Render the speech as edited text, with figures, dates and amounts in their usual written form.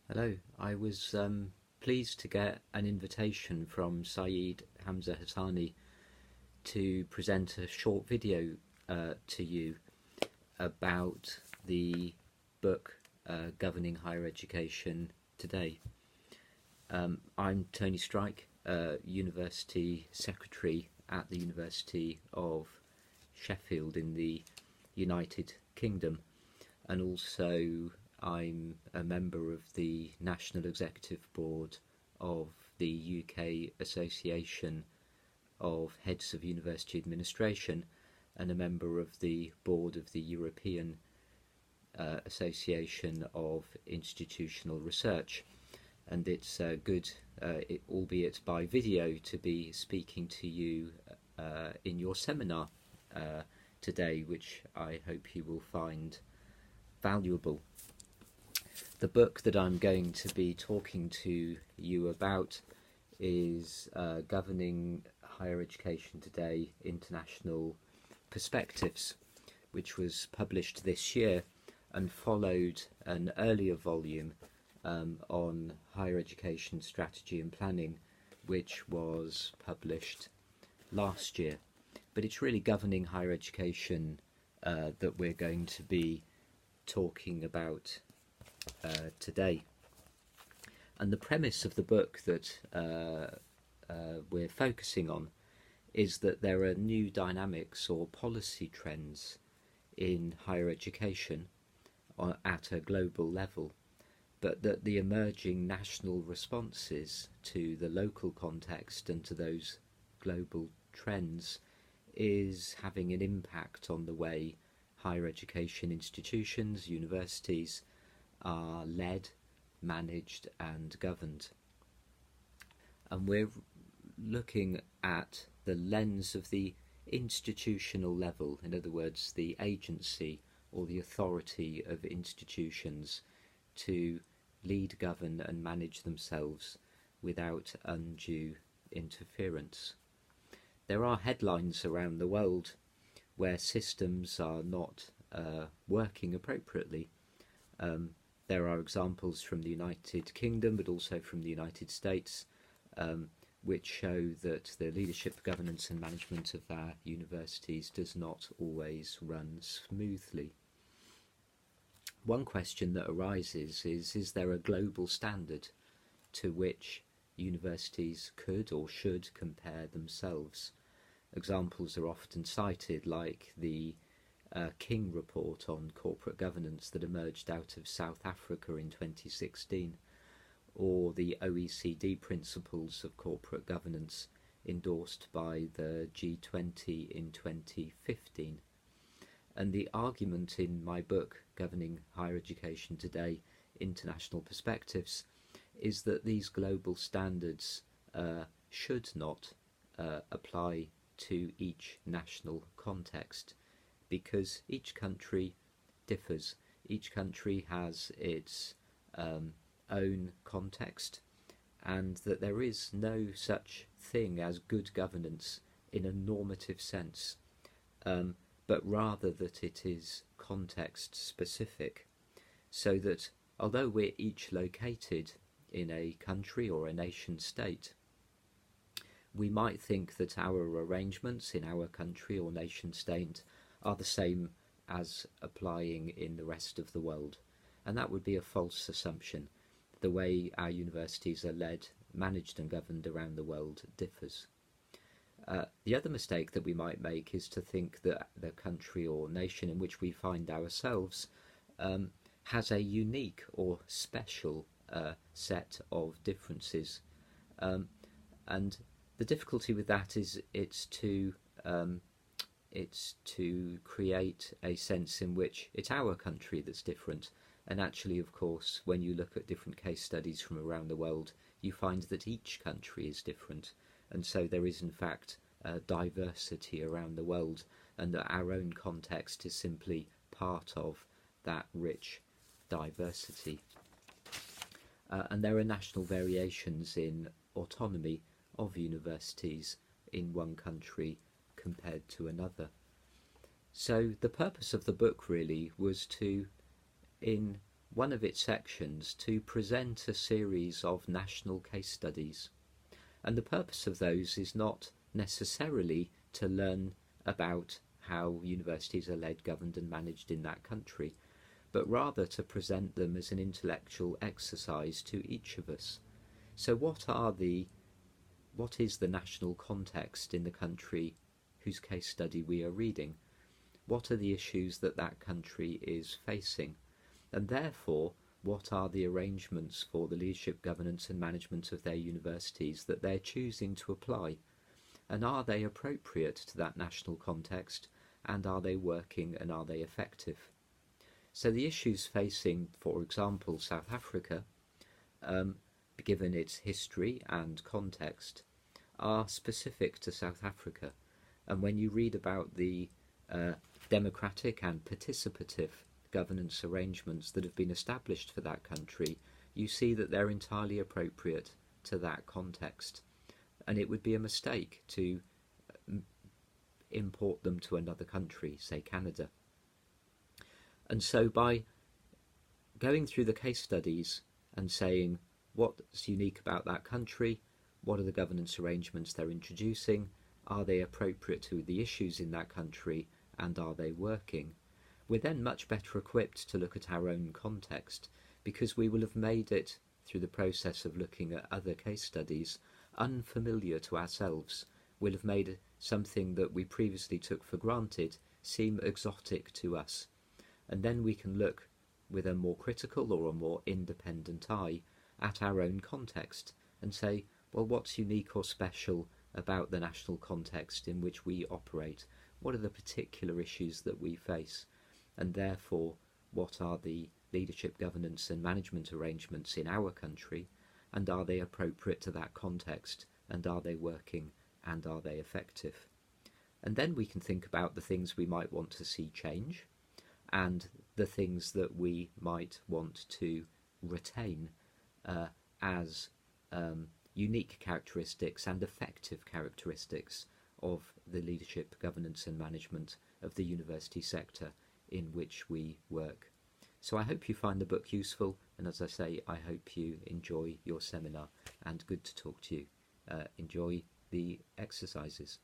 Hello. I was pleased to get an invitation from Saeed Hamza Hassani to present a short video to you about the book Governing Higher Education Today. I'm Tony Strike, University Secretary at the University of Sheffield in the United Kingdom, and also I'm a member of the National Executive Board of the UK Association of Heads of University Administration and a member of the board of the European Association of Institutional Research. And it's good, albeit by video, to be speaking to you in your seminar today, which I hope you will find valuable. The book that I'm going to be talking to you about is Governing Higher Education Today, International Perspectives, which was published this year and followed an earlier volume on higher education strategy and planning, which was published last year. But it's really governing higher education that we're going to be talking about today. And the premise of the book that we're focusing on is that there are new dynamics or policy trends in higher education at a global level, but that the emerging national responses to the local context and to those global trends is having an impact on the way higher education institutions, universities, are led, managed and governed. And we're looking at the lens of the institutional level, in other words, the agency or the authority of institutions to lead, govern and manage themselves without undue interference. There are headlines around the world where systems are not working appropriately. There are examples from the United Kingdom, but also from the United States, which show that the leadership, governance and management of our universities does not always run smoothly. One question that arises is there a global standard to which universities could or should compare themselves? Examples are often cited, like the King report on corporate governance that emerged out of South Africa in 2016, or the OECD principles of corporate governance endorsed by the G20 in 2015. And the argument in my book, Governing Higher Education Today, International Perspectives, is that these global standards should not apply to each national context, because each country differs. Each country has its own context, and that there is no such thing as good governance in a normative sense, but rather that it is context specific, so that although we're each located in a country or a nation state, we might think that our arrangements in our country or nation state are the same as applying in the rest of the world. And that would be a false assumption. The way our universities are led, managed and governed around the world differs. The other mistake that we might make is to think that the country or nation in which we find ourselves has a unique or special set of differences. And the difficulty with that is it's to create a sense in which it's our country that's different. And actually, of course, when you look at different case studies from around the world, you find that each country is different. And so there is, in fact, diversity around the world, and that our own context is simply part of that rich diversity. And there are national variations in autonomy of universities in one country compared to another. So the purpose of the book really was to, in one of its sections to present a series of national case studies. And the purpose of those is not necessarily to learn about how universities are led, governed and managed in that country, but rather to present them as an intellectual exercise to each of us. So what is the national context in the country whose case study we are reading? What are the issues that that country is facing? And therefore, what are the arrangements for the leadership, governance and management of their universities that they're choosing to apply? And are they appropriate to that national context? And are they working and are they effective? So the issues facing, for example, South Africa, given its history and context, are specific to South Africa. And when you read about the democratic and participative governance arrangements that have been established for that country, you see that they're entirely appropriate to that context. And it would be a mistake to import them to another country, say Canada. And so by going through the case studies and saying what's unique about that country, what are the governance arrangements they're introducing, are they appropriate to the issues in that country, and are they working, we're then much better equipped to look at our own context, because we will have made it, through the process of looking at other case studies, unfamiliar to ourselves. We'll have made something that we previously took for granted seem exotic to us. And then we can look with a more critical or a more independent eye at our own context and say, well, what's unique or special about the national context in which we operate? What are the particular issues that we face? And therefore, what are the leadership, governance and management arrangements in our country? And are they appropriate to that context? And are they working? And are they effective? And then we can think about the things we might want to see change and the things that we might want to retain as unique characteristics and effective characteristics of the leadership, governance and management of the university sector in which we work. So I hope you find the book useful, and as I say, I hope you enjoy your seminar, and good to talk to you. Enjoy the exercises.